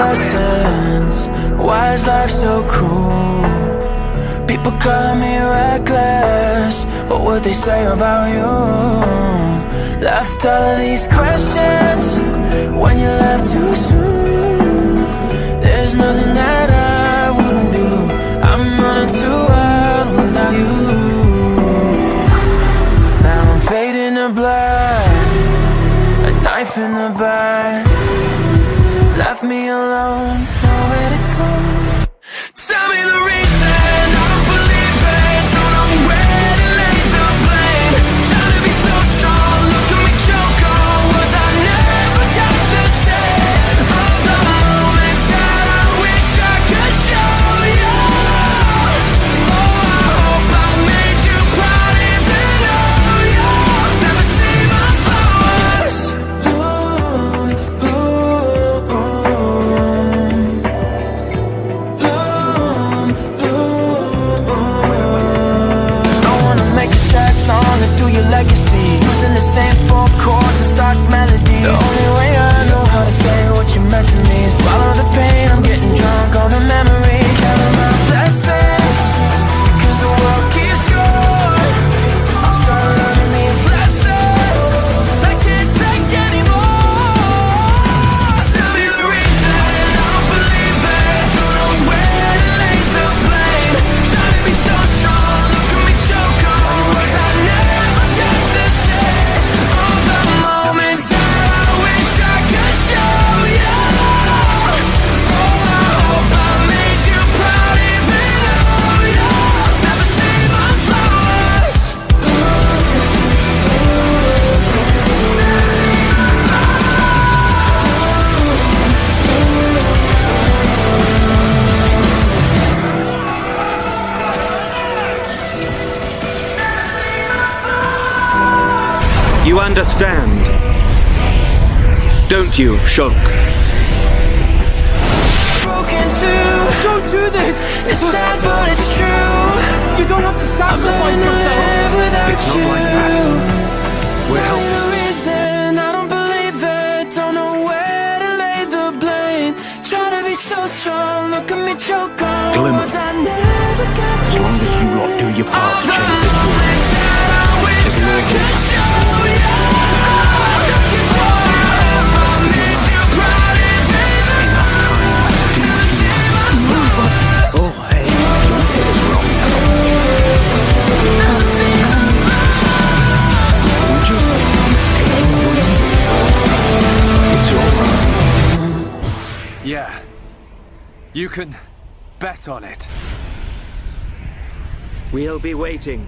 lessons. Why is life so cruel? People call me reckless. What would they say about you? Left all of these questions when you left too soon. There's nothing that I wouldn't do. I'm running too wild without you. Now I'm fading to black, a knife in the back. Left me alone, nowhere to go. Tell me the reason I don't believe it. Don't know where to lay the blame. Trying to be so strong, look at me choke on words I never got to say. All the moments that I wish I could show you. Oh, I hope I made you proud even though you'll never see my flowers bloom, bloom, bloom, bloom. Don't wanna make a sad song into your legacy, using the same four chords and stock melodies. The only way I know how to say what you meant to me is swallow the pain. I'm getting drunk on the memory, counting my blessings, cause the world keeps going. I'm tired of learning these lessons I can't take anymore. Tell me the reason I don't believe it. Don't know where to lay the blame. Trying to be so strong, look at me choke on words I never got to say. All the moments that I wish I could show you. Oh, I hope I made you proud even though you'll never see my flowers. You understand, don't you, Shulk? Broken too. Don't do this! It's sad but it's true. You don't have to I'm sacrifice learning to yourself! live without It's not you. like that. We're Tell me the reason I don't believe it. Don't know where to lay the blame. Try to be so strong, look at me choke on Glimmer. words I never got to As long as you lot do your part to change this world, I wish I could show you. oh hey, don't get us wrong now. We just it's alright. Yeah. You can bet on it. We'll be waiting.